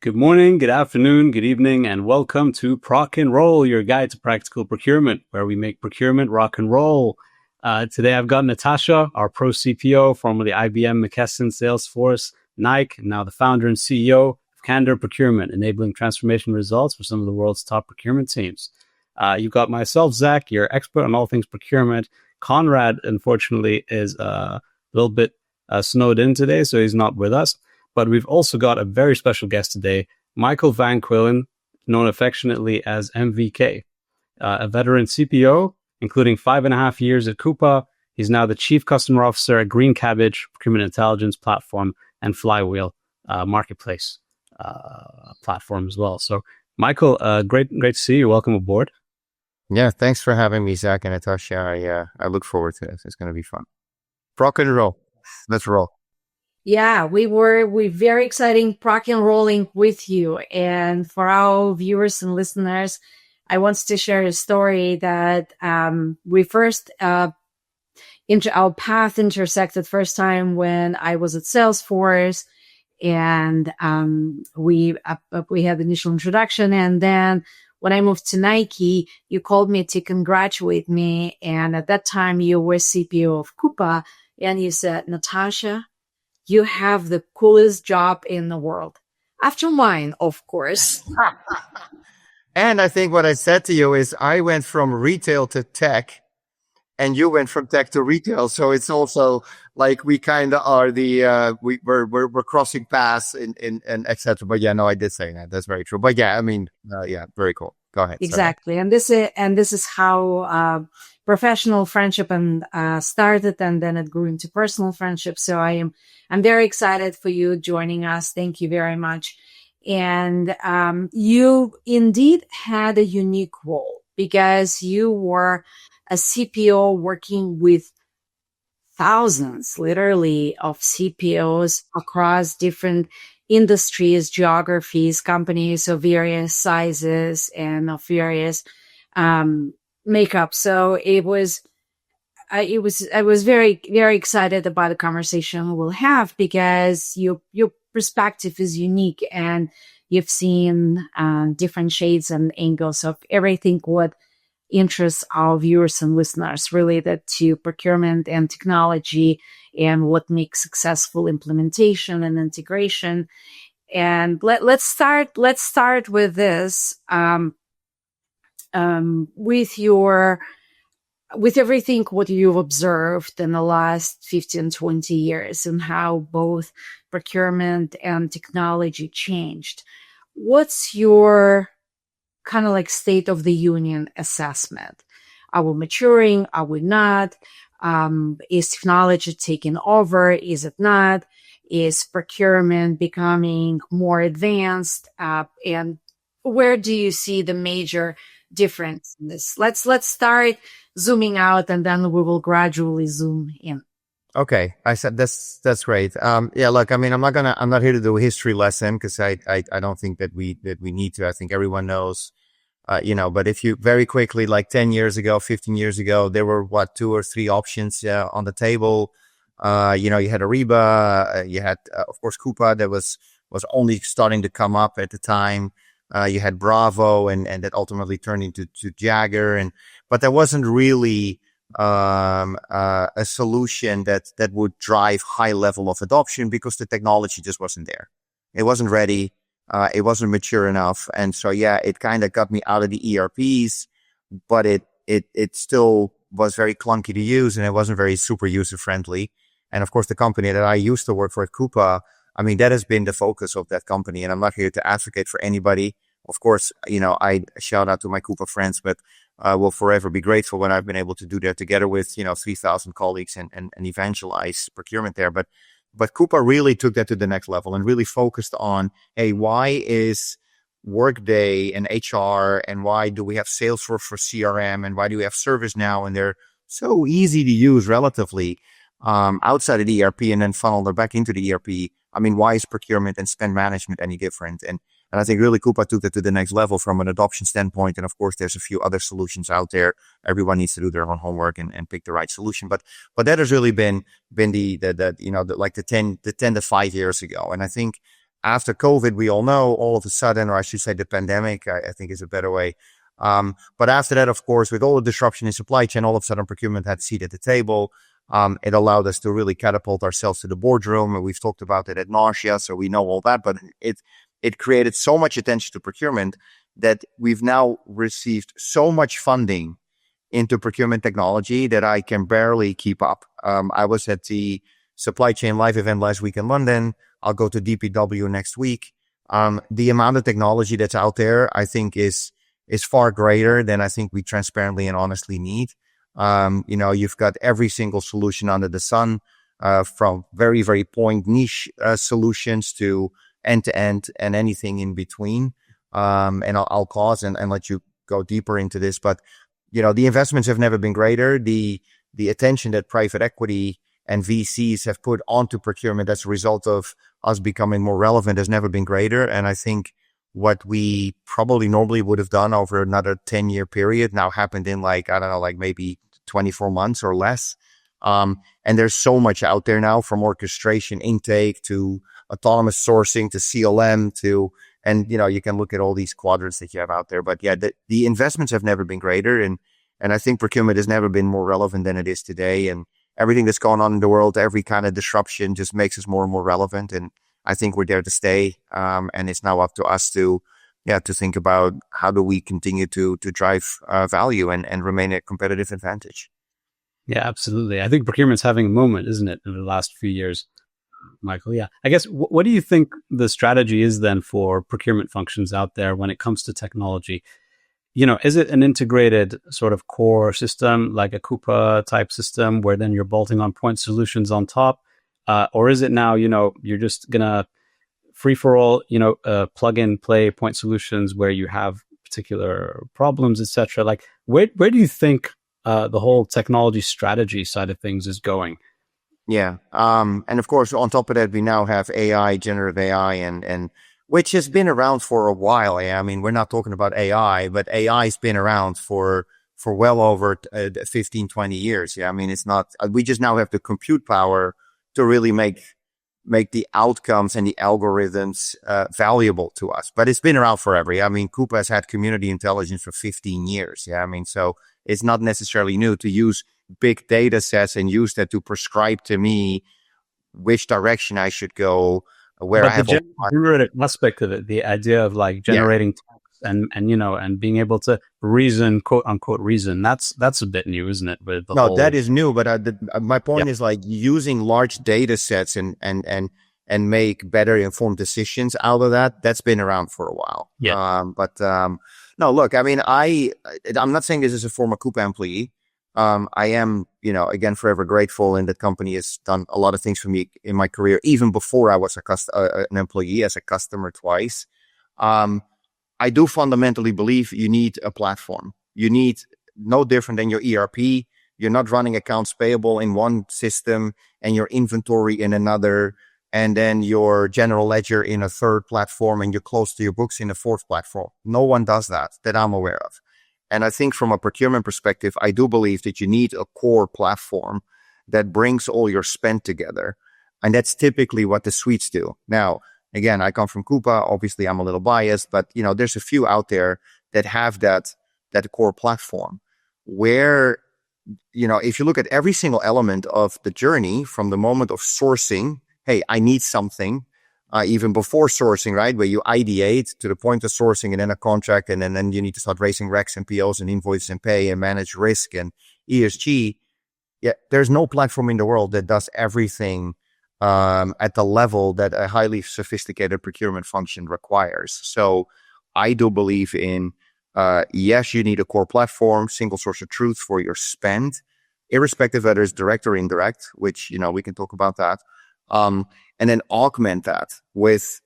Good morning, good afternoon, good evening, and welcome to Proc-N-Roll, your guide to practical procurement, where we make procurement rock and roll. Today I've got Natasha, our pro CPO, formerly IBM, McKesson, Salesforce, Nike, and now the founder and CEO of Candor Procurement, enabling transformation results for some of the world's top procurement teams. You've got myself, Zach, your expert on all things procurement. Conrad, unfortunately, is a little bit snowed in today, so he's not with us. But we've also got a very special guest today, Michael Van Keulen, known affectionately as MVK, a veteran CPO, including 5.5 years at Coupa. He's now the Chief Customer Officer at Green Cabbage, procurement intelligence platform, and Flywheel marketplace platform as well. So, Michael, great to see you. Welcome aboard. Yeah, thanks for having me, Zach and Natasha. I look forward to this. It's going to be fun. Proc-N-Roll. Let's roll. Yeah, we're very exciting Proc-N-Rolling with you. And for our viewers and listeners, I want to share a story that we first our path intersected first time when I was at Salesforce, and we had the initial introduction, and then when I moved to Nike, you called me to congratulate me, and at that time you were CPO of Coupa, and you said, Natasha, you have the coolest job in the world. After mine, of course. And I think what I said to you is I went from retail to tech, and you went from tech to retail. So it's also like we kind of are we're crossing paths and et cetera. But yeah, no, I did say that. That's very true. But yeah, I mean, yeah, very cool. Go ahead. Exactly. Sorry. And this is how professional friendship started, and then it grew into personal friendship. So I'm very excited for you joining us. Thank you very much. And you indeed had a unique role because you were a CPO working with thousands, literally, of CPOs across different industries, geographies, companies of various sizes and of various makeup. So I was very, very excited about the conversation we'll have because your perspective is unique and you've seen different shades and angles of everything what interests our viewers and listeners related to procurement and technology and what makes successful implementation and integration. And let's start with this, with everything what you've observed in the last 15, 20 years and how both procurement and technology changed. What's your kind of like state of the union assessment? Are we maturing? Are we not? Is technology taking over? Is it not? Is procurement becoming more advanced? And where do you see the major difference in this? Let's start zooming out, and then we will gradually zoom in. Okay, I said that's great. Yeah, look, I mean, I'm not here to do a history lesson because I don't think that we need to. I think everyone knows. But if you very quickly, like 10 years ago, 15 years ago, there were 2 or 3 options on the table. You had Ariba, you had, of course, Coupa that was only starting to come up at the time. You had Bravo and that ultimately turned into Jagger. But there wasn't really a solution that would drive high level of adoption because the technology just wasn't there. It wasn't ready. It wasn't mature enough. And so, yeah, it kind of got me out of the ERPs, but it still was very clunky to use and it wasn't very super user friendly. And of course, the company that I used to work for at Coupa, I mean, that has been the focus of that company. And I'm not here to advocate for anybody. Of course, I shout out to my Coupa friends, but will forever be grateful when I've been able to do that together with, 3,000 colleagues and evangelize procurement there. But Coupa really took that to the next level and really focused on, hey, why is Workday and HR and why do we have Salesforce for CRM and why do we have ServiceNow and they're so easy to use relatively outside of the ERP and then funnel them back into the ERP. I mean, why is procurement and spend management any different? And I think really Coupa took that to the next level from an adoption standpoint. And of course, there's a few other solutions out there. Everyone needs to do their own homework and pick the right solution. But that has really been the 10 to 5 years ago. And I think After COVID, we all know all of a sudden, or I should say the pandemic, I think is a better way. But after that, of course, with all the disruption in supply chain, all of a sudden procurement had a seat at the table. It allowed us to really catapult ourselves to the boardroom, and we've talked about it at nausea, so we know all that. But it created so much attention to procurement that we've now received so much funding into procurement technology that I can barely keep up. I was at the Supply Chain Live event last week in London. I'll go to DPW next week. The amount of technology that's out there, I think, is far greater than I think we transparently and honestly need. You've got every single solution under the sun, from very, very point niche solutions to end to end and anything in between. And I'll pause and let you go deeper into this. But, the investments have never been greater. The attention that private equity and VCs have put onto procurement as a result of us becoming more relevant has never been greater. And I think what we probably normally would have done over another 10-year period now happened in maybe 24 months or less. And there's so much out there now, from orchestration intake to autonomous sourcing to CLM and you can look at all these quadrants that you have out there. But yeah, the investments have never been greater. And I think procurement has never been more relevant than it is today. And everything that's going on in the world, every kind of disruption just makes us more and more relevant. And I think we're there to stay. And it's now up to us to think about how do we continue to drive value and remain a competitive advantage. Yeah, absolutely. I think procurement's having a moment, isn't it, in the last few years, Michael? Yeah. I guess, what do you think the strategy is then for procurement functions out there when it comes to technology? Is it an integrated sort of core system, like a Coupa type system, where then you're bolting on point solutions on top? Or is it now, you're just going to free for all, plug and play point solutions where you have particular problems, etc.? Like, where do you think the whole technology strategy side of things is going? Yeah. And of course, on top of that, we now have AI, generative AI, and which has been around for a while. I mean, we're not talking about AI, but AI's been around for well over 15, 20 years. Yeah. I mean, it's not, we just now have the compute power to really make the outcomes and the algorithms valuable to us. But it's been around forever. I mean, Coupa has had community intelligence for 15 years. Yeah. I mean, so it's not necessarily new to use big data sets and use that to prescribe to me which direction I should go, where but I have the generative aspect of it, the idea of like generating text and being able to reason, quote unquote reason, that's a bit new, isn't it? With the whole... that is new, but my point is like using large data sets and make better informed decisions out of that. That's been around for a while. Yeah. No, look, I mean, I'm not saying this is a former Coupa employee. I am, again, forever grateful, and that company has done a lot of things for me in my career, even before I was an employee, as a customer twice. I do fundamentally believe you need a platform. You need no different than your ERP. You're not running accounts payable in one system and your inventory in another, and then your general ledger in a third platform, and you're close to your books in a fourth platform. No one does that I'm aware of. And I think from a procurement perspective, I do believe that you need a core platform that brings all your spend together. And that's typically what the suites do. Now, again, I come from Coupa. Obviously, I'm a little biased, but there's a few out there that have that core platform where, if you look at every single element of the journey from the moment of sourcing, hey, I need something, even before sourcing, right? Where you ideate to the point of sourcing and then a contract, and then you need to start raising recs and POs and invoices and pay and manage risk and ESG. Yeah, there's no platform in the world that does everything at the level that a highly sophisticated procurement function requires. So I do believe in, yes, you need a core platform, single source of truth for your spend, irrespective of whether it's direct or indirect, which, we can talk about that. And then augment that with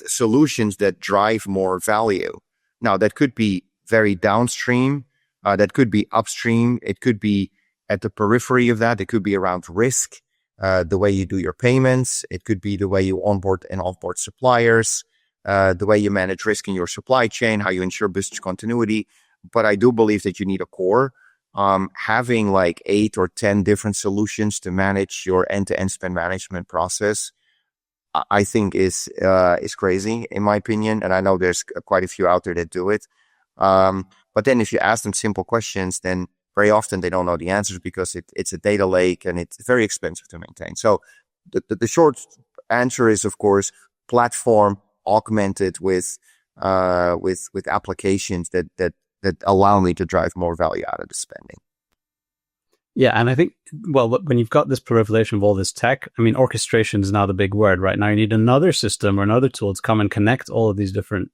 solutions that drive more value. Now, that could be very downstream. That could be upstream. It could be at the periphery of that. It could be around risk, the way you do your payments. It could be the way you onboard and offboard suppliers, the way you manage risk in your supply chain, how you ensure business continuity. But I do believe that you need a core. Having like 8 or 10 different solutions to manage your end-to-end spend management process, I think is crazy in my opinion. And I know there's quite a few out there that do it. But then if you ask them simple questions, then very often they don't know the answers because it's a data lake and it's very expensive to maintain. So the short answer is, of course, platform augmented with applications that allow me to drive more value out of the spending. Yeah, and I think, well, when you've got this proliferation of all this tech, I mean, orchestration is now the big word, right? Now you need another system or another tool to come and connect all of these different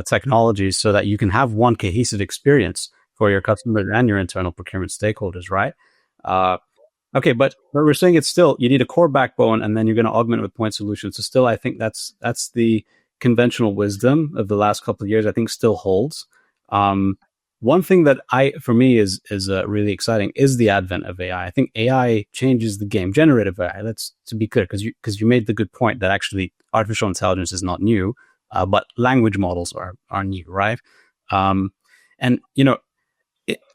technologies so that you can have one cohesive experience for your customers and your internal procurement stakeholders, right? Okay, but we're saying it's still, you need a core backbone and then you're going to augment with point solutions. So still, I think that's the conventional wisdom of the last couple of years, I think still holds. One thing that for me is really exciting is the advent of AI. I think AI changes the game. Generative AI, that's to be clear, because you made the good point that actually artificial intelligence is not new, but language models are new, right? And you know,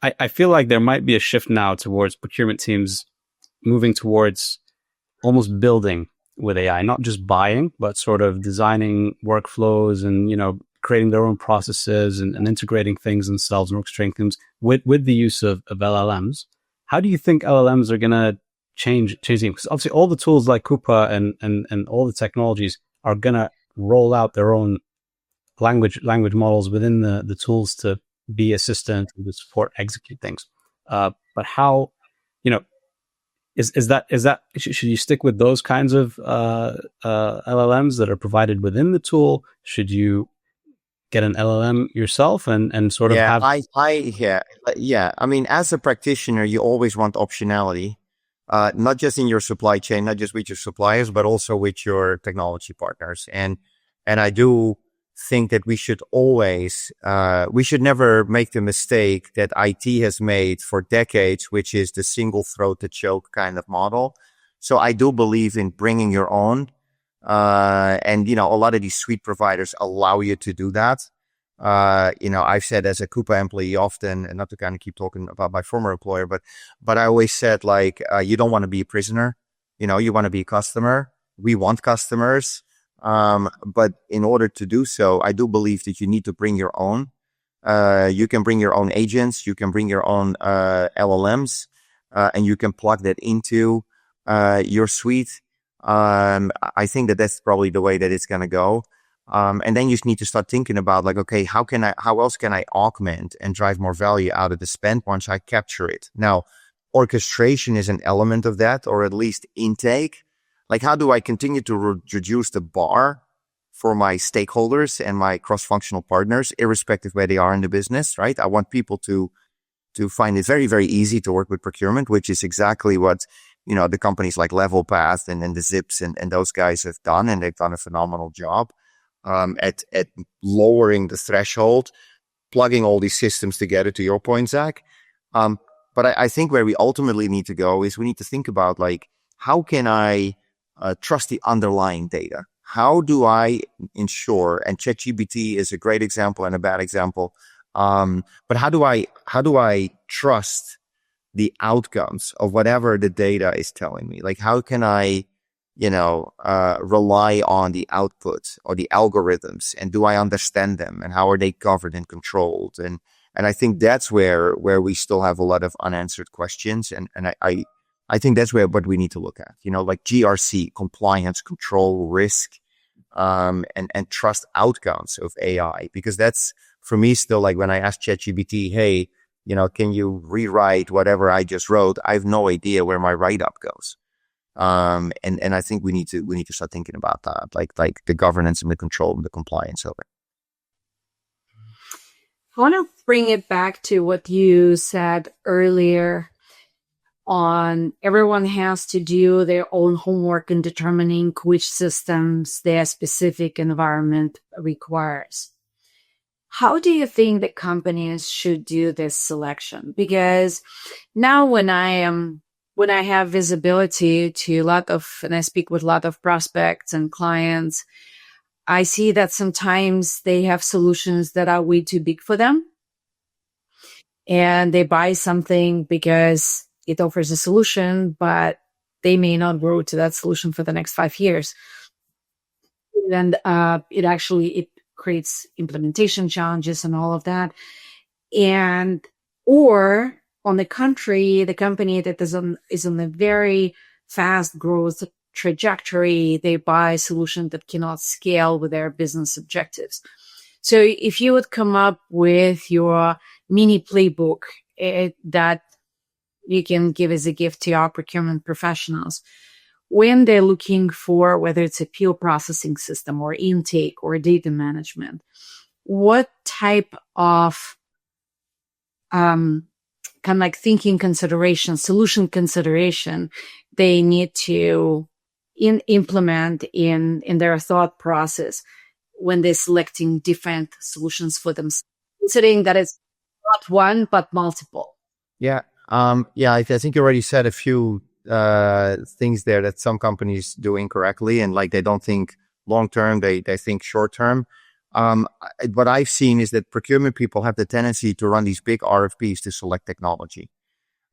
I feel like there might be a shift now towards procurement teams moving towards almost building with AI, not just buying, but sort of designing workflows and, you know, creating their own processes and integrating things themselves and orchestrating things with the use of LLMs. How do you think LLMs are going to change things? Because obviously all the tools like Coupa and all the technologies are going to roll out their own language models within the tools to be assistant to support, execute things. But how, you know, is that should you stick with those kinds of LLMs that are provided within the tool? Should you get an LLM yourself and sort of have? Yeah. I mean, as a practitioner, you always want optionality, not just in your supply chain, not just with your suppliers, but also with your technology partners. And I do think that we should always, we should never make the mistake that IT has made for decades, which is the single throat to choke kind of model. So I do believe in bringing your own. And, you know, a lot of these suite providers allow you to do that. You know, I've said as a Coupa employee often, and not to kind of keep talking about my former employer, but I always said, like, you don't want to be a prisoner. You know, you want to be a customer. We want customers. But in order to do so, I do believe that you need to bring your own. You can bring your own agents. You can bring your own, LLMs, and you can plug that into, your suite. I think that that's probably the way that it's going to go. And then you just need to start thinking about, like, okay, how else can I augment and drive more value out of the spend once I capture it? Now, orchestration is an element of that, or at least intake. Like, how do I continue to reduce the bar for my stakeholders and my cross-functional partners, irrespective where they are in the business, right? I want people to find it very, very easy to work with procurement, which is exactly what, you know, the companies like Level Path and the Zips and those guys have done. And they've done a phenomenal job, at lowering the threshold, plugging all these systems together, to your point, Zach. But I think where we ultimately need to go is we need to think about, like, how can I trust the underlying data? How do I ensure, and ChatGPT is a great example and a bad example, but how do I trust the outcomes of whatever the data is telling me? Like, how can I, you know, rely on the output or the algorithms, and do I understand them, and how are they governed and controlled? And I think that's where we still have a lot of unanswered questions. And I think that's what we need to look at, you know, like GRC, compliance, control, risk, and trust outcomes of AI, because that's, for me, still, like, when I ask ChatGPT, hey, you know, can you rewrite whatever I just wrote? I have no idea where my write-up goes. And I think we need to start thinking about that, like the governance and the control and the compliance of it. I want to bring it back to what you said earlier on everyone has to do their own homework in determining which systems their specific environment requires. How do you think that companies should do this selection? Because now when I have visibility to and I speak with a lot of prospects and clients, I see that sometimes they have solutions that are way too big for them. And they buy something because it offers a solution, but they may not grow to that solution for the next 5 years. and it creates implementation challenges and all of that. And or on the contrary, the company that is on a very fast growth trajectory, they buy a solution that cannot scale with their business objectives. So if you would come up with your mini playbook that you can give as a gift to our procurement professionals, when they're looking for whether it's a PO processing system or intake or data management, what type of kind of like thinking consideration, solution consideration they need to implement in their thought process when they're selecting different solutions for themselves, considering that it's not one, but multiple. Yeah. I think you already said a few things there that some companies do incorrectly, and like they don't think long term, they think short term. What I've seen is that procurement people have the tendency to run these big RFPs to select technology.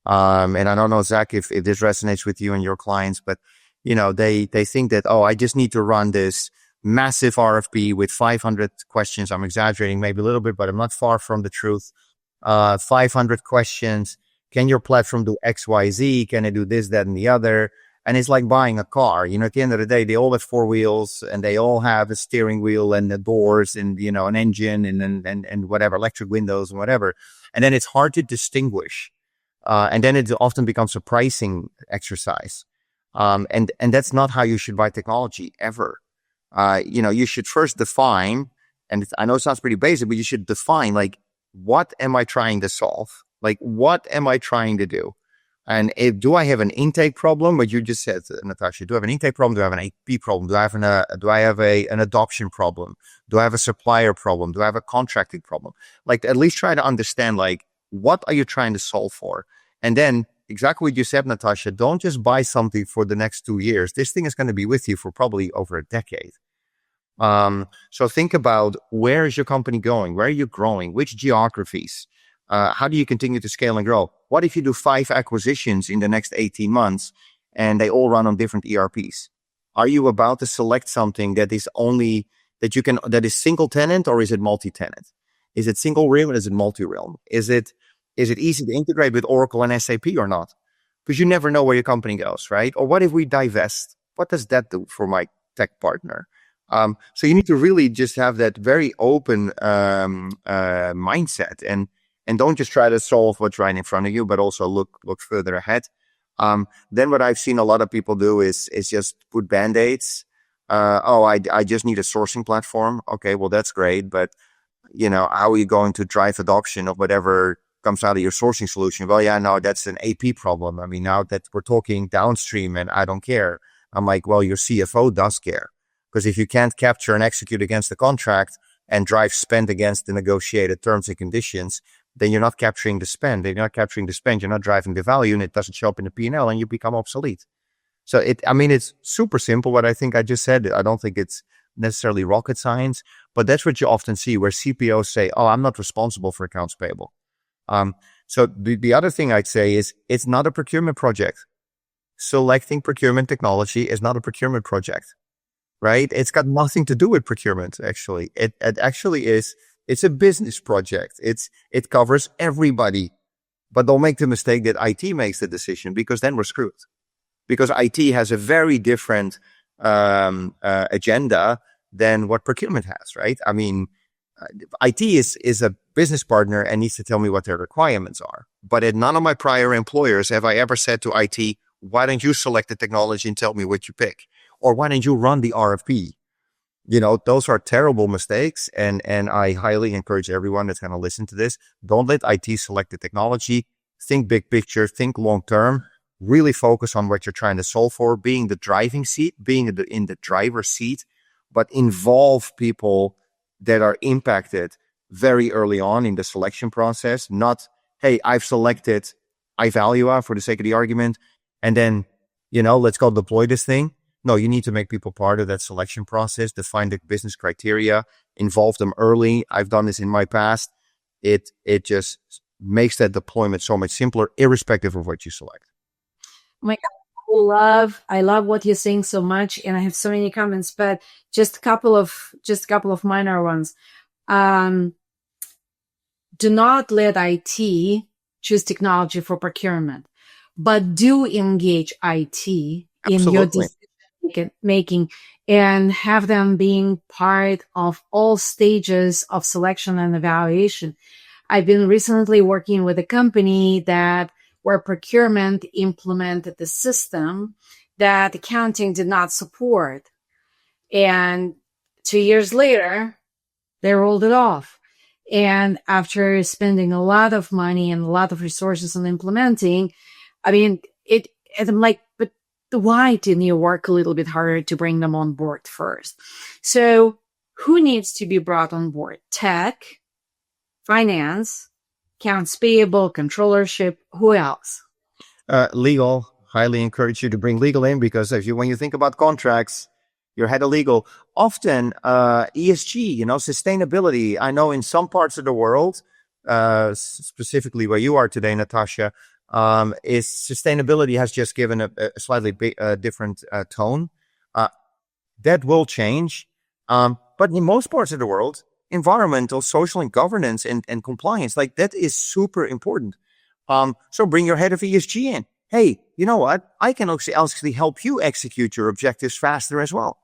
And I don't know, Zach, if this resonates with you and your clients, but they think that, I just need to run this massive RFP with 500 questions. I'm exaggerating maybe a little bit, but I'm not far from the truth. 500 questions. Can your platform do X, Y, Z? Can it do this, that, and the other? And it's like buying a car. At the end of the day, they all have 4 wheels and they all have a steering wheel and the doors and, an engine and whatever, electric windows and whatever. And then it's hard to distinguish. And then it often becomes a pricing exercise. And that's not how you should buy technology ever. You should first define, and I know it sounds pretty basic, but you should define, like, what am I trying to solve? Like, what am I trying to do? And do I have an intake problem? What you just said, Natasha, do I have an intake problem? Do I have an AP problem? Do I have an adoption problem? Do I have a supplier problem? Do I have a contracting problem? Like, at least try to understand, like, what are you trying to solve for? And then exactly what you said, Natasha, don't just buy something for the next 2 years. This thing is going to be with you for probably over a decade. So think about, where is your company going? Where are you growing? Which geographies? How do you continue to scale and grow? What if you do 5 acquisitions in the next 18 months and they all run on different ERPs? Are you about to select something that is that is single tenant, or is it multi-tenant? Is it single realm or is it multi-realm? Is it easy to integrate with Oracle and SAP or not? Because you never know where your company goes, right? Or what if we divest? What does that do for my tech partner? So you need to really just have that very open mindset and don't just try to solve what's right in front of you, but also look further ahead. Then what I've seen a lot of people do is just put band-aids. I just need a sourcing platform. Okay, well, that's great, but how are you going to drive adoption of whatever comes out of your sourcing solution? Well, yeah, no, that's an AP problem. I mean, now that we're talking downstream and I don't care. I'm like, well, your CFO does care. Because if you can't capture and execute against the contract and drive spend against the negotiated terms and conditions, then you're not capturing the spend. If you're not capturing the spend, you're not driving the value, and it doesn't show up in the P&L, and you become obsolete. So it's super simple what I think I just said. I don't think it's necessarily rocket science, but that's what you often see where CPOs say, I'm not responsible for accounts payable. So the other thing I'd say is, it's not a procurement project. Selecting procurement technology is not a procurement project, right? It's got nothing to do with procurement, actually. It actually is. It's a business project. It covers everybody. But don't make the mistake that IT makes the decision, because then we're screwed. Because IT has a very different agenda than what procurement has, right? I mean, IT is a business partner and needs to tell me what their requirements are. But at none of my prior employers have I ever said to IT, why don't you select the technology and tell me what you pick? Or why don't you run the RFP? Those are terrible mistakes. And I highly encourage everyone that's going to listen to this, don't let IT select the technology. Think big picture, think long term, really focus on what you're trying to solve for, being the driving seat, being in the driver's seat, but involve people that are impacted very early on in the selection process. Not, hey, I've selected iValua for the sake of the argument, and then, let's go deploy this thing. No, you need to make people part of that selection process, define the business criteria, involve them early. I've done this in my past. It just makes that deployment so much simpler, irrespective of what you select. Oh my God, I love what you're saying so much, and I have so many comments, but just a couple of minor ones. Do not let IT choose technology for procurement, but do engage IT in your decision making and have them being part of all stages of selection and evaluation. I've been recently working with a company where procurement implemented the system that accounting did not support. And 2 years later, they rolled it off. And after spending a lot of money and a lot of resources on implementing, I mean, I'm like, but why didn't you work a little bit harder to bring them on board first? So who needs to be brought on board? Tech, finance, accounts payable, controllership, who else? Legal. Highly encourage you to bring legal in, because when you think about contracts, your head of legal, often ESG, sustainability. I know in some parts of the world, specifically where you are today, Natasha, is sustainability has just given a slightly different tone. That will change. But in most parts of the world, environmental, social, and governance and compliance, like that is super important. So bring your head of ESG in. Hey, you know what? I can actually help you execute your objectives faster as well.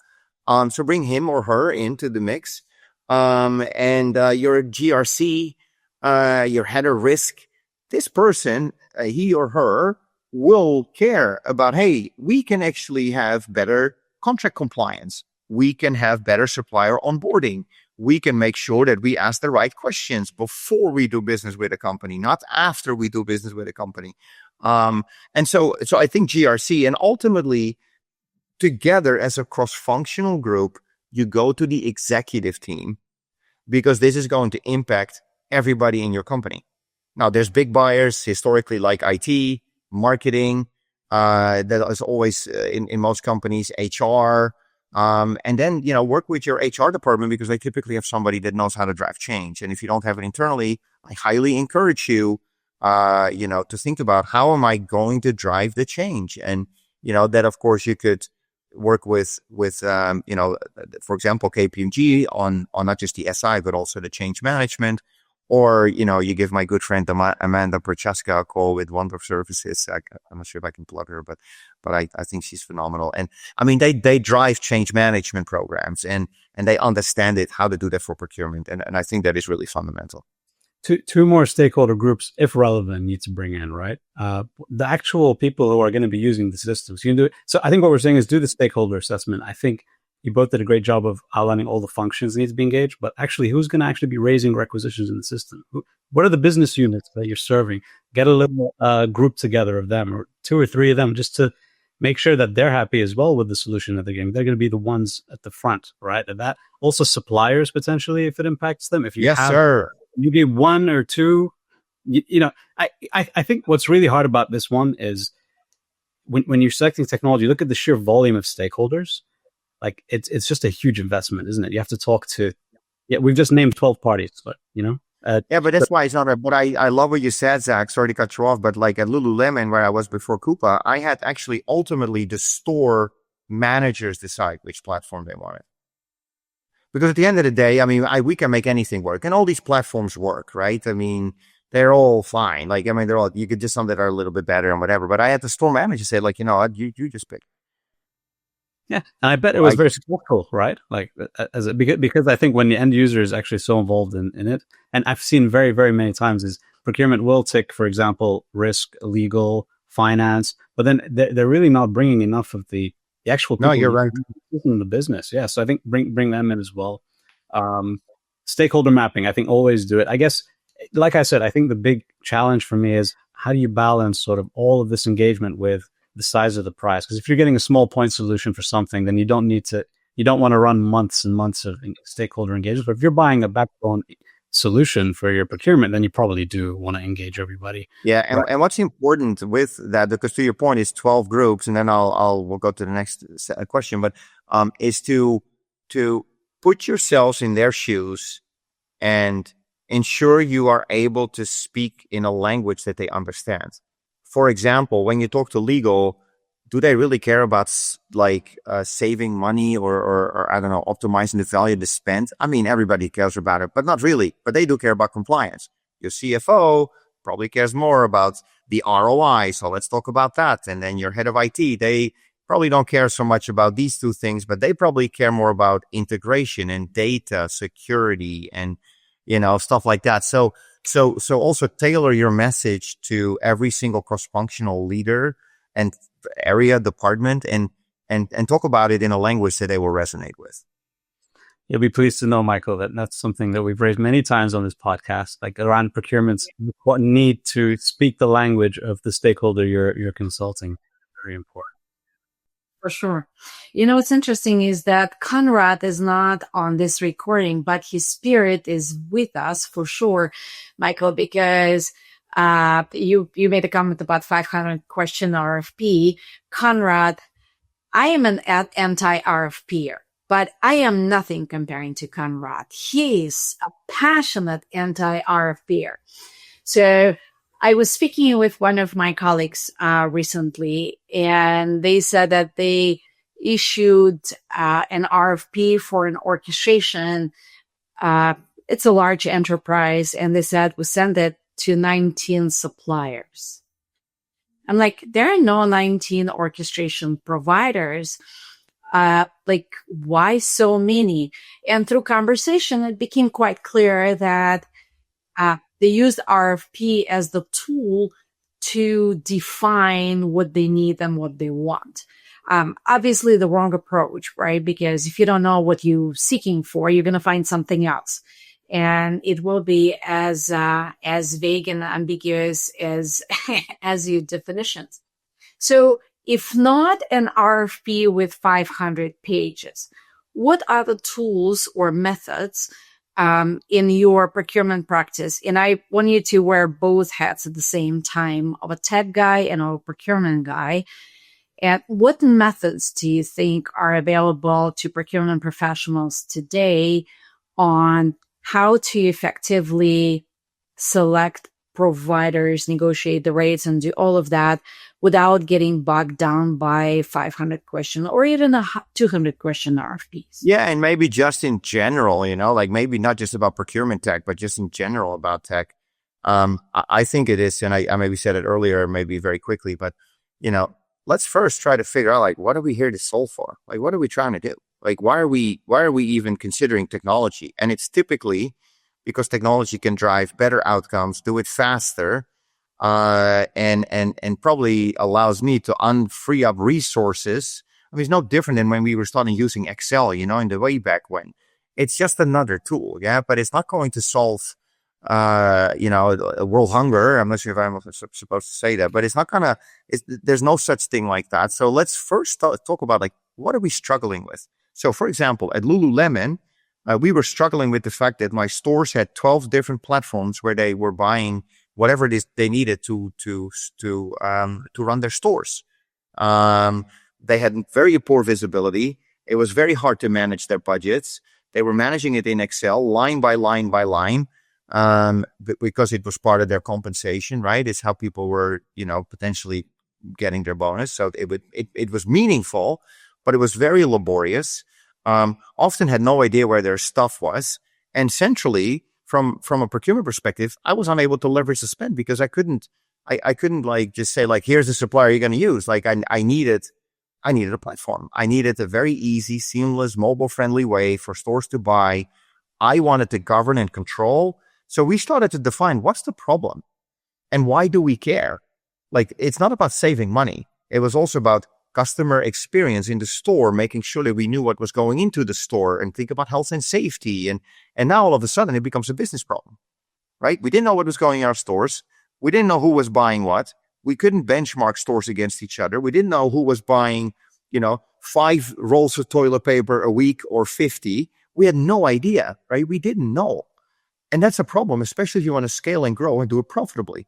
So bring him or her into the mix. And your GRC, your head of risk, this person, he or her, will care about, hey, we can actually have better contract compliance. We can have better supplier onboarding. We can make sure that we ask the right questions before we do business with a company, not after we do business with a company. And so I think GRC, and ultimately together as a cross-functional group, you go to the executive team, because this is going to impact everybody in your company. Now, there's big buyers historically like IT, marketing, that is always in most companies, HR, and then, work with your HR department, because they typically have somebody that knows how to drive change. And if you don't have it internally, I highly encourage you, to think about, how am I going to drive the change? And, that of course you could work with for example, KPMG on not just the SI, but also the change management. Or, you give my good friend Amanda Prochaska a call with Wonder Services. I'm not sure if I can plug her, but I think she's phenomenal. And I mean, they drive change management programs and they understand how to do that for procurement. And I think that is really fundamental. Two more stakeholder groups, if relevant, need to bring in, right? The actual people who are going to be using the systems. You can do it. So I think what we're saying is do the stakeholder assessment. I think you both did a great job of outlining all the functions that need to be engaged, but actually who's going to actually be raising requisitions in the system? What are the business units that you're serving? Get a little group together of them, or 2 or 3 of them, just to make sure that they're happy as well with the solution that they're getting. They're going to be the ones at the front, right? And that also suppliers potentially, if it impacts them. If you sir. You get 1 or 2, I think what's really hard about this one is when you're selecting technology, look at the sheer volume of stakeholders. Like it's just a huge investment, isn't it? You have to talk to, we've just named 12 parties, but but that's why it's not but I love what you said, Zach. Sorry to cut you off, but like at Lululemon, where I was before Coupa, I had actually ultimately the store managers decide which platform they wanted. Because at the end of the day, I mean, we can make anything work, and all these platforms work, right? I mean, they're all fine. Like, I mean, they're all, you could just some that are a little bit better and whatever. But I had the store manager say, like, you just pick. Yeah, and I bet it was very successful, right? Like, because I think when the end user is actually so involved in it, and I've seen very, very many times is procurement will tick, for example, risk, legal, finance, but then they're really not bringing enough of the actual people. No, you're right. In the business, yeah. So I think bring them in as well. Stakeholder mapping, I think always do it. I guess, like I said, I think the big challenge for me is how do you balance sort of all of this engagement with the size of the prize? Because if you're getting a small point solution for something, then you don't want to run months and months of stakeholder engagement. But if you're buying a backbone solution for your procurement, then you probably do want to engage everybody. Yeah, and what's important with that, because to your point, is 12 groups, and then we'll go to the next question. But is to put yourselves in their shoes and ensure you are able to speak in a language that they understand. For example, when you talk to legal, do they really care about saving money or I don't know, optimizing the value of the spend? I mean, everybody cares about it, but not really. But they do care about compliance. Your CFO probably cares more about the ROI. So let's talk about that. And then your head of IT, they probably don't care so much about these two things, but they probably care more about integration and data security and, stuff like that. So also tailor your message to every single cross-functional leader and area department and talk about it in a language that they will resonate with. You'll be pleased to know, Michael, that that's something that we've raised many times on this podcast, like around procurements, what need to speak the language of the stakeholder you're consulting. Very important. For sure. What's interesting is that Conrad is not on this recording, but his spirit is with us for sure, Michael, because you made a comment about 500 question RFP. Conrad, I am an anti-RFPer, but I am nothing comparing to Conrad. He is a passionate anti-RFPer. So I was speaking with one of my colleagues recently, and they said that they issued an RFP for an orchestration. It's a large enterprise, and they said we send it to 19 suppliers. I'm like, there are no 19 orchestration providers. Why so many? And through conversation, it became quite clear that they used RFP as the tool to define what they need and what they want. Obviously the wrong approach, right? Because if you don't know what you're seeking for, you're going to find something else. And it will be as vague and ambiguous as your definitions. So if not an RFP with 500 pages, what are the tools or methods in your procurement practice? And I want you to wear both hats at the same time, of a tech guy and a procurement guy. And what methods do you think are available to procurement professionals today on how to effectively select providers, negotiate the rates, and do all of that without getting bogged down by 500 question or even a 200 question RFPs? Yeah, and maybe just in general, maybe not just about procurement tech, but just in general about tech. I think it is, and I maybe said it earlier, maybe very quickly, but, let's first try to figure out, what are we here to solve for? What are we trying to do? Why are we even considering technology? And it's typically because technology can drive better outcomes, do it faster, and probably allows me to free up resources. I mean, it's no different than when we were starting using Excel, in the way back when. It's just another tool, yeah, but it's not going to solve, world hunger. I'm not sure if I'm supposed to say that, but it's not gonna. There's no such thing like that. So let's first talk about what are we struggling with. So, for example, at Lululemon, we were struggling with the fact that my stores had 12 different platforms where they were buying whatever it is they needed to run their stores. They had very poor visibility. It was very hard to manage their budgets. They were managing it in Excel, line by line by line, because it was part of their compensation, right? It's how people were, potentially getting their bonus. So it was meaningful, but it was very laborious. Often had no idea where their stuff was. And centrally, from a procurement perspective, I was unable to leverage the spend because I couldn't just say here's the supplier you're going to use. I needed a platform. I needed a very easy, seamless, mobile friendly way for stores to buy. I wanted to govern and control. So we started to define what's the problem and why do we care? It's not about saving money. It was also about customer experience in the store, making sure that we knew what was going into the store and think about health and safety. And now all of a sudden it becomes a business problem, right? We didn't know what was going in our stores. We didn't know who was buying what. We couldn't benchmark stores against each other. We didn't know who was buying, 5 rolls of toilet paper a week or 50. We had no idea, right? We didn't know. And that's a problem, especially if you want to scale and grow and do it profitably.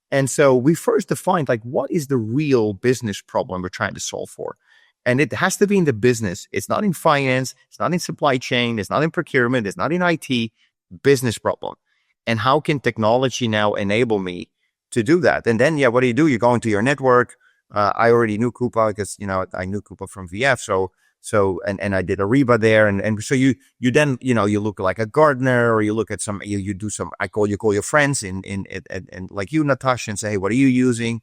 And so we first defined what is the real business problem we're trying to solve for. And it has to be in the business. It's not in finance. It's not in supply chain. It's not in procurement. It's not in IT. Business problem. And how can technology now enable me to do that? And then, what do? You go into your network. I already knew Coupa because, I knew Coupa from VF. And I did Ariba there. And so you then, you look like a gardener, or you look at you do some, call your friends and like you, Natasha, and say, hey, what are you using?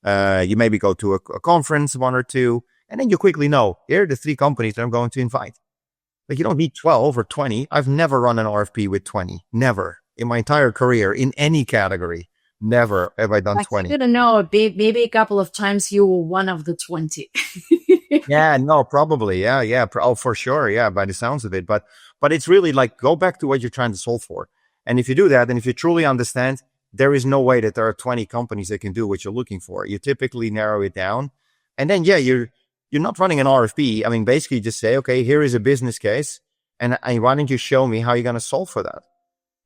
You maybe go to a conference, one or two, and then you quickly know, here are the 3 companies that I'm going to invite. Like, you don't need 12 or 20. I've never run an RFP with 20. Never. In my entire career, in any category. Never have I done 20. I didn't know. Maybe a couple of times you were one of the 20. Yeah, no, probably. Yeah. Oh, for sure. Yeah, by the sounds of it. But it's really like, go back to what you're trying to solve for. And if you do that, and if you truly understand, there is no way that there are 20 companies that can do what you're looking for. You typically narrow it down. And then, you're not running an RFP. I mean, basically just say, okay, here is a business case. And why don't you show me how you're going to solve for that?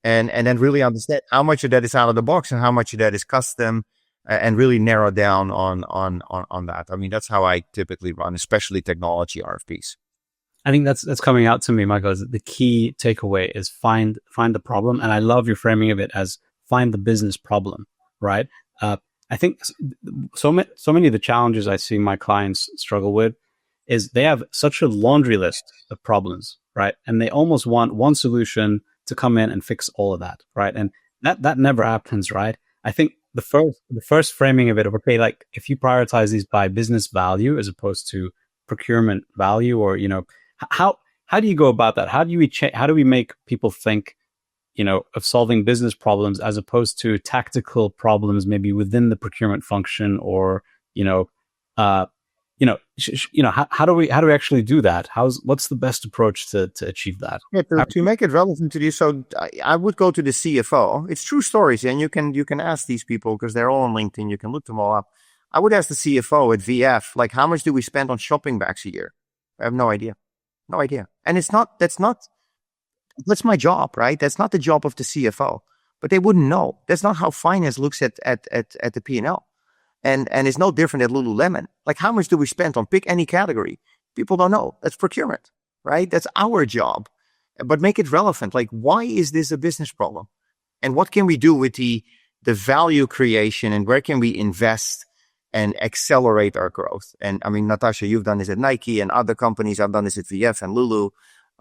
And then really understand how much of that is out of the box and how much of that is custom, and really narrow down on that. I mean, that's how I typically run, especially technology RFPs. I think that's coming out to me, Michael, is that the key takeaway is find the problem. And I love your framing of it as find the business problem, right? I think so many of the challenges I see my clients struggle with is they have such a laundry list of problems, right? And they almost want one solution to come in and fix all of that, right? And that never happens, right? I think the first framing of it, okay, like if you prioritize these by business value as opposed to procurement value, or how do you go about that? How do we make people think, of solving business problems as opposed to tactical problems, maybe within the procurement function, or how do we actually do that? What's the best approach to achieve that? Yeah, to make it relevant to you. So I would go to the CFO. It's true stories, and you can ask these people because they're all on LinkedIn. You can look them all up. I would ask the CFO at VF, like, how much do we spend on shopping bags a year? I have no idea. And that's my job, right? That's not the job of the CFO, but they wouldn't know. That's not how finance looks at the P&L. And it's no different at Lululemon. Like, how much do we spend on pick any category? People don't know. That's procurement, right? That's our job. But make it relevant. Like, why is this a business problem? And what can we do with the value creation, and where can we invest and accelerate our growth? And I mean, Natasha, you've done this at Nike and other companies. I've done this at VF and Lulu,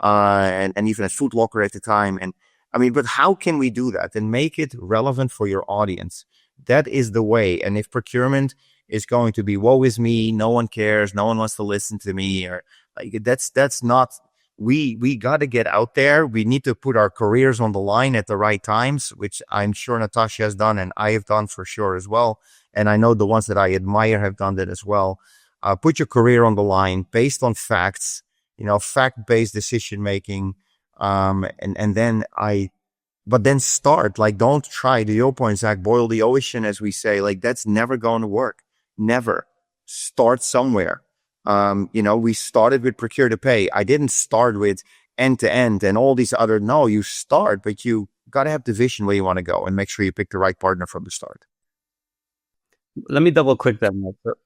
and even at Foot Locker at the time. And I mean, but how can we do that and make it relevant for your audience? That is the way. And if procurement is going to be, woe is me, no one cares, no one wants to listen to me, or like, that's not, we got to get out there. We need to put our careers on the line at the right times, which I'm sure Natasha has done, and I have done for sure as well. And I know the ones that I admire have done that as well. Put your career on the line based on facts, fact-based decision making. But then start, like, don't try, to your point, Zach, boil the ocean, as we say. Like, that's never going to work. Never. Start somewhere. We started with procure to pay. I didn't start with end to end and all these other, no, you start, but you got to have the vision where you want to go and make sure you pick the right partner from the start. Let me double click that.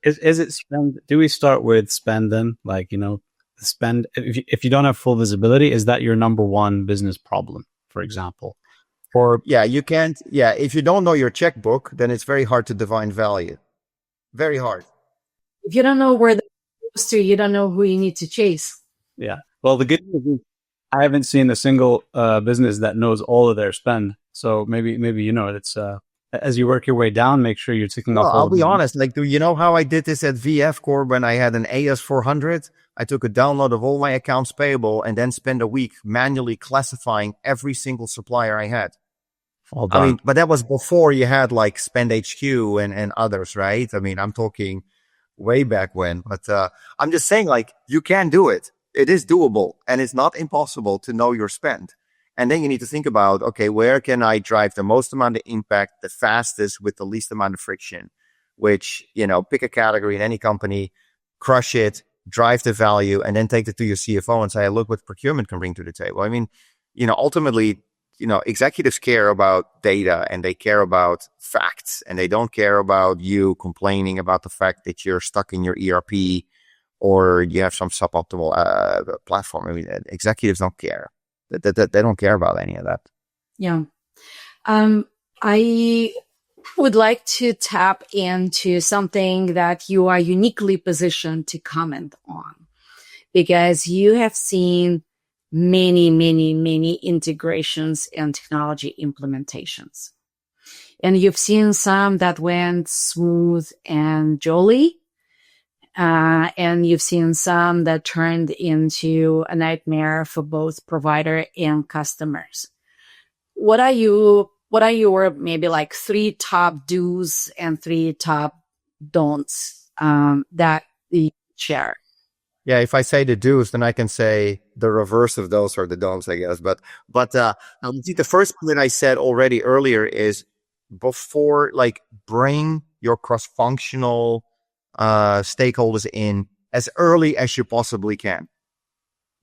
Is it spend? Do we start with spend then? Like, spend, if you don't have full visibility, is that your number one business problem, for example? Or you can't. Yeah, if you don't know your checkbook, then it's very hard to define value. Very hard. If you don't know where the goes to, you don't know who you need to chase. Yeah. Well, the good news is I haven't seen a single business that knows all of their spend. So maybe it's as you work your way down, make sure you're ticking off. I'll be honest. Like, do you know how I did this at VF Corp when I had an AS400? I took a download of all my accounts payable and then spent a week manually classifying every single supplier I had. All done. I mean, but that was before you had like Spend HQ and others, right? I mean, I'm talking way back when, but I'm just saying, like, you can do it. It is doable, and it's not impossible to know your spend. And then you need to think about, okay, where can I drive the most amount of impact, the fastest, with the least amount of friction? Which, pick a category in any company, crush it, drive the value, and then take it to your CFO and say, hey, look what procurement can bring to the table. I mean, ultimately, executives care about data and they care about facts, and they don't care about you complaining about the fact that you're stuck in your ERP or you have some suboptimal platform. I mean, executives don't care. They don't care about any of that. Yeah. I would like to tap into something that you are uniquely positioned to comment on, because you have seen many, many, many integrations and technology implementations. And you've seen some that went smooth and jolly. And you've seen some that turned into a nightmare for both provider and customers. What are your maybe like 3 top do's and 3 top don'ts that you share? Yeah, if I say the do's, then I can say the reverse of those are the don'ts, I guess. But the first point I said already earlier is before, like, bring your cross-functional stakeholders in as early as you possibly can.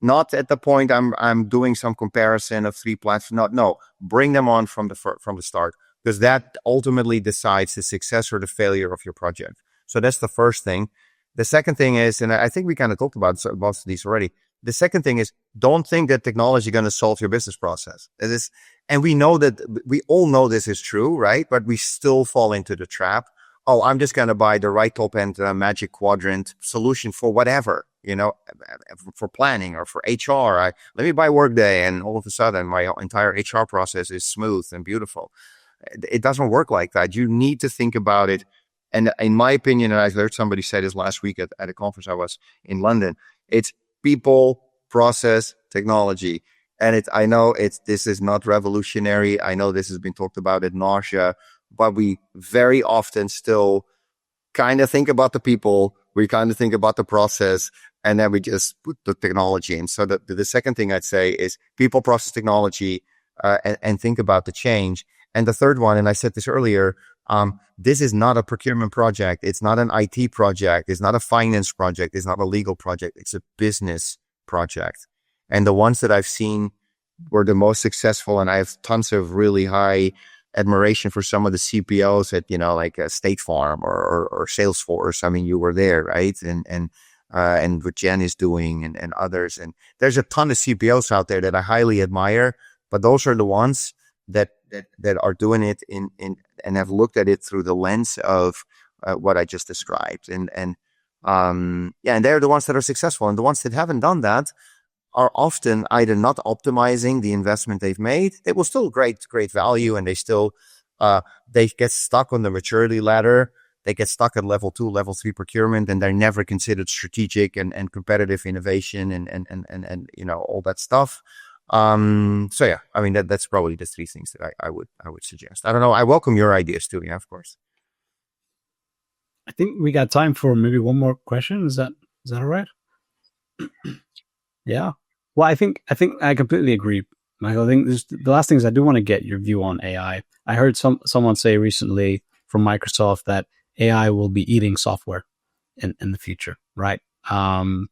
Not at the point I'm doing some comparison of 3 platforms. No, bring them on from the start, because that ultimately decides the success or the failure of your project. So that's the first thing. The second thing is, and I think we kind of talked about most of these already. The second thing is, don't think that technology is going to solve your business process. And we know that, we all know this is true, right? But we still fall into the trap. Oh, I'm just going to buy the right top end magic quadrant solution for whatever, for planning or for HR. Let me buy Workday, and all of a sudden my entire HR process is smooth and beautiful. It doesn't work like that. You need to think about it. And in my opinion, and I heard somebody say this last week at a conference I was in London, it's people, process, technology. And I know this is not revolutionary. I know this has been talked about ad nauseam, but we very often still kind of think about the people, we kind of think about the process, and then we just put the technology in. So the second thing I'd say is people, process, technology, and think about the change. And the third one, and I said this earlier, this is not a procurement project. It's not an IT project. It's not a finance project. It's not a legal project. It's a business project. And the ones that I've seen were the most successful, and I have tons of really high admiration for some of the CPOs at, like State Farm or Salesforce. I mean, you were there, right? And what Jen is doing and others. And there's a ton of CPOs out there that I highly admire, but those are the ones that are doing it and have looked at it through the lens of what I just described. And they're the ones that are successful. And the ones that haven't done that are often either not optimizing the investment they've made. They will still great value, and they still they get stuck on the maturity ladder. They get stuck at level 2, level 3 procurement, and they're never considered strategic and competitive innovation and all that stuff. So yeah, I mean, that's probably the 3 things that I would suggest. I don't know. I welcome your ideas too. Yeah, of course. I think we got time for maybe one more question. Is that all right? Yeah. Well, I think I completely agree, Michael. I think the last things I do want to get your view on AI. I heard someone say recently from Microsoft that AI will be eating software in the future, right? And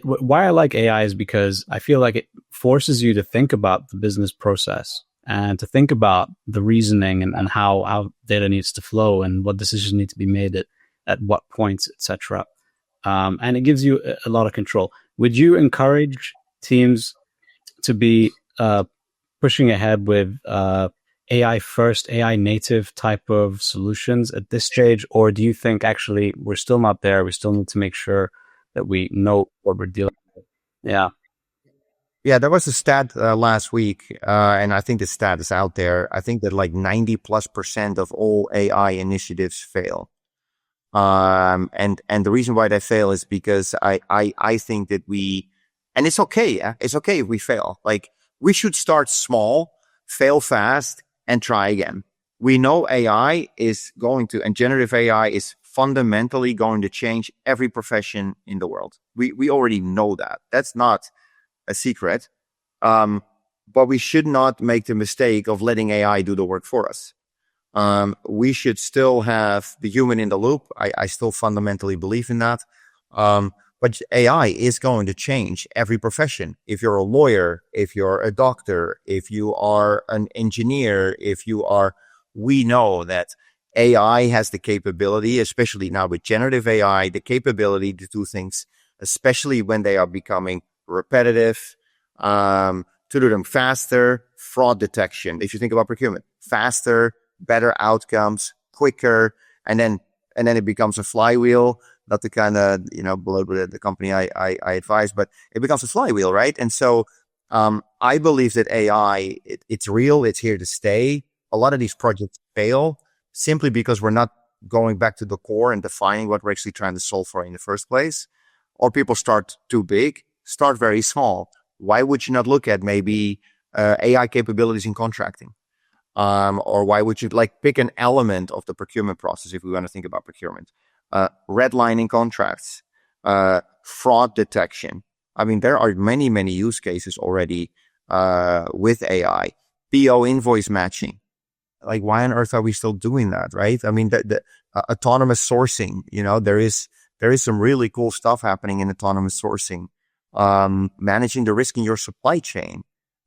why I like AI is because I feel like it forces you to think about the business process and to think about the reasoning and how data needs to flow and what decisions need to be made at what points, etc. And it gives you a lot of control. Would you encourage teams to be pushing ahead with AI first, AI native type of solutions at this stage? Or do you think actually we're still not there? We still need to make sure that we know what we're dealing with? Yeah. Yeah, there was a stat last week, and I think the stat is out there. I think that like 90+% of all AI initiatives fail. And the reason why they fail is because I think that and it's okay. Yeah? It's okay if we fail. Like, we should start small, fail fast, and try again. We know AI is and generative AI is fundamentally going to change every profession in the world. We already know that. That's not a secret. But we should not make the mistake of letting AI do the work for us. We should still have the human in the loop. I still fundamentally believe in that. But AI is going to change every profession. If you're a lawyer, if you're a doctor, if you are an engineer, we know that AI has the capability, especially now with generative AI, the capability to do things, especially when they are becoming repetitive, to do them faster. Fraud detection, if you think about procurement, faster, better outcomes, quicker, and then it becomes a flywheel. Not the kind of, below the company I advise, but it becomes a flywheel, right? And so I believe that AI, it's real, it's here to stay. A lot of these projects fail simply because we're not going back to the core and defining what we're actually trying to solve for in the first place. Or people start too big, start very small. Why would you not look at maybe AI capabilities in contracting? Or why would you pick an element of the procurement process if we want to think about procurement? Redlining contracts, fraud detection. I mean, there are many, many use cases already with AI. PO invoice matching. Why on earth are we still doing that, right? I mean, the autonomous sourcing, there is some really cool stuff happening in autonomous sourcing. Managing the risk in your supply chain.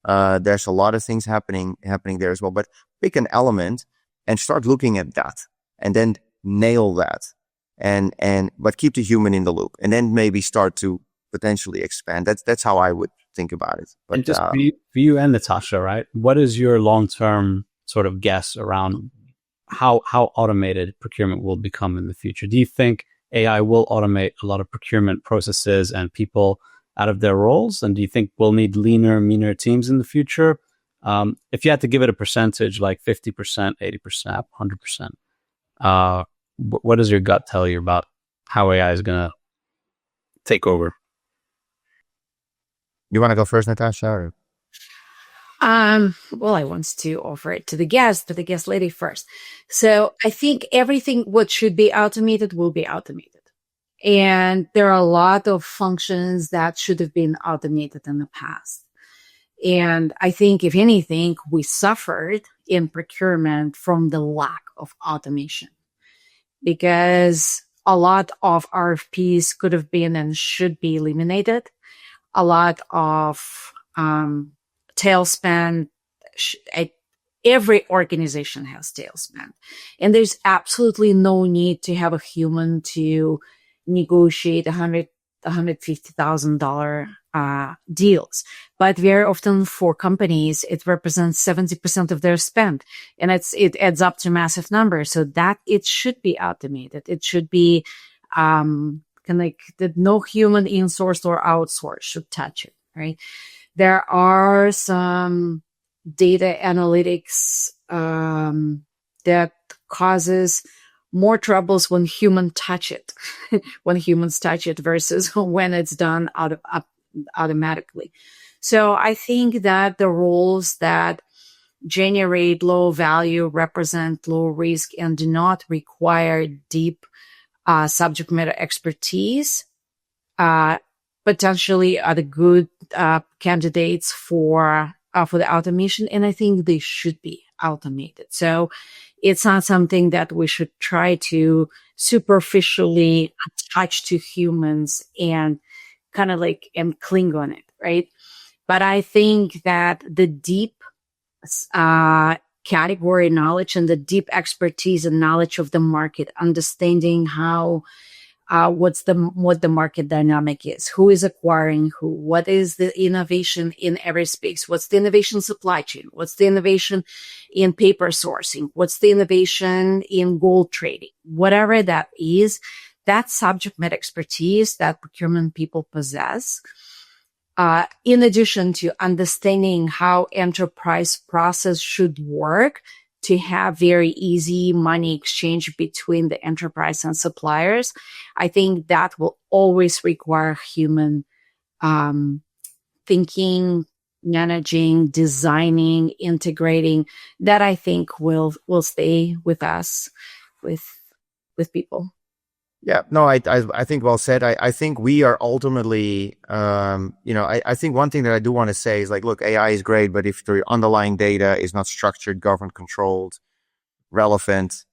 There's a lot of things happening there as well. But pick an element and start looking at that, and then nail that, but keep the human in the loop, and then maybe start to potentially expand. That's how I would think about it. But and just for you and Natasha, right? What is your long-term sort of guess around how automated procurement will become in the future? Do you think AI will automate a lot of procurement processes and people out of their roles? And do you think we'll need leaner, meaner teams in the future? If you had to give it a percentage, like 50%, 80%, 100%, what does your gut tell you about how AI is going to take over? You want to go first, Natasha? Or? Well, I want to offer it to the guest lady first. So I think everything what should be automated will be automated. And there are a lot of functions that should have been automated in the past. And I think, if anything, we suffered in procurement from the lack of automation, because a lot of RFPs could have been and should be eliminated. A lot of tailspin. Every organization has tailspin. And there's absolutely no need to have a human to negotiate $150,000 deals. But very often for companies, it represents 70% of their spend. And it adds up to massive numbers. So that it should be automated. It should be that no human insourced or outsourced should touch it, right? There are some data analytics that causes more troubles when humans touch it, versus when it's done automatically. So I think that the roles that generate low value, represent low risk, and do not require deep subject matter expertise potentially are the good candidates for the automation, and I think they should be automated. So it's not something that we should try to superficially attach to humans and kind of and cling on it, right? But I think that the deep category knowledge and the deep expertise and knowledge of the market, understanding how what the market dynamic is, who is acquiring who, what is the innovation in every space, what's the innovation supply chain, what's the innovation in paper sourcing, what's the innovation in gold trading, whatever that is, that subject matter expertise that procurement people possess, in addition to understanding how enterprise process should work to have very easy money exchange between the enterprise and suppliers, I think that will always require human thinking, managing, designing, integrating. That I think will stay with us, with people. Yeah, no, I think well said. I think we are ultimately, I think one thing that I do want to say is look, AI is great, but if the underlying data is not structured, governed, controlled, relevant,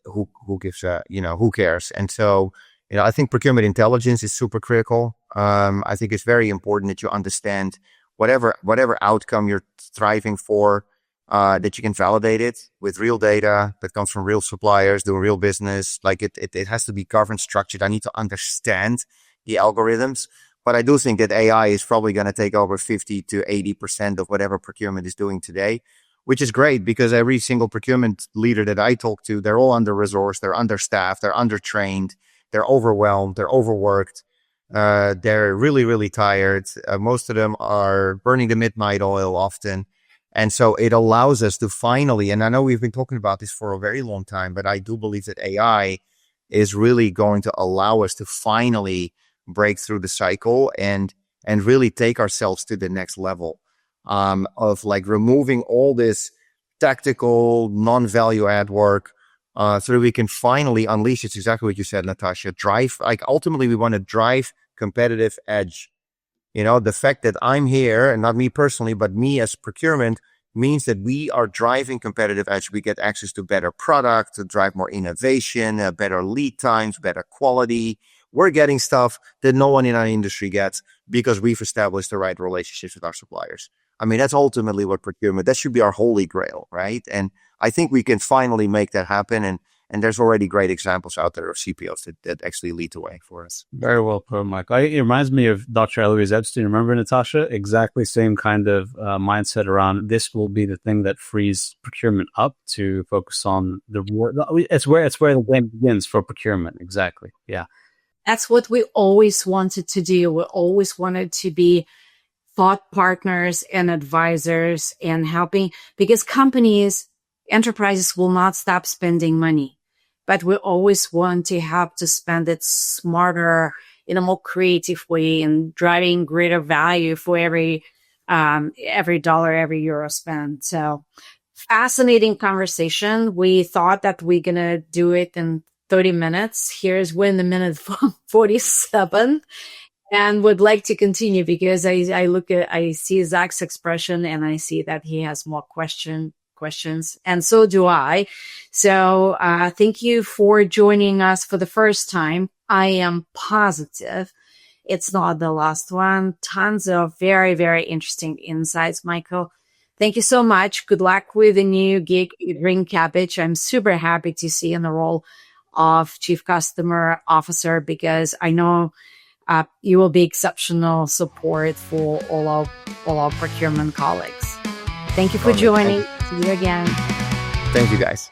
who gives who cares? And so, I think procurement intelligence is super critical. I think it's very important that you understand whatever outcome you're striving for, that you can validate it with real data that comes from real suppliers doing real business. It has to be governed, structured. I need to understand the algorithms, but I do think that AI is probably going to take over 50 to 80% of whatever procurement is doing today. which is great because every single procurement leader that I talk to, they're all under-resourced, they're understaffed, they're undertrained, they're overwhelmed, they're overworked. They're really, really tired. Most of them are burning the midnight oil often. And so it allows us to finally, and I know we've been talking about this for a very long time, but I do believe that AI is really going to allow us to finally break through the cycle and really take ourselves to the next level, of like removing all this tactical, non-value add work, so that we can finally unleash. It's exactly what you said, Natasha. Drive, like ultimately we want to drive competitive edge. You know, the fact that I'm here, and not me personally, but me as procurement, means that we are driving competitive edge. We get access to better product, to drive more innovation, better lead times, better quality. We're getting stuff that no one in our industry gets because we've established the right relationships with our suppliers. I mean, that's ultimately what procurement, that should be our holy grail, right? And I think we can finally make that happen. And there's already great examples out there of CPOs that actually lead the way for us. Very well put, Michael. It reminds me of Dr. Eloise Epstein. Remember, Natasha? Exactly same kind of mindset around this will be the thing that frees procurement up to focus on the work. It's where the game begins for procurement. Exactly. Yeah. That's what we always wanted to do. We always wanted to be thought partners and advisors and helping, because enterprises will not stop spending money, but we always want to help to spend it smarter in a more creative way and driving greater value for every dollar, every euro spent. So fascinating conversation. We thought that we're going to do it in 30 minutes. We're in the minute 47 and would like to continue because I see Zach's expression and I see that he has more questions, and so do I. So thank you for joining us for the first time. I am positive it's not the last one. Tons of very, very interesting insights, Michael. Thank you so much. Good luck with the new gig at Green Cabbage. I'm super happy to see you in the role of Chief Customer Officer because I know you will be exceptional support for all our procurement colleagues. Thank you for joining. See you again. Thank you, guys.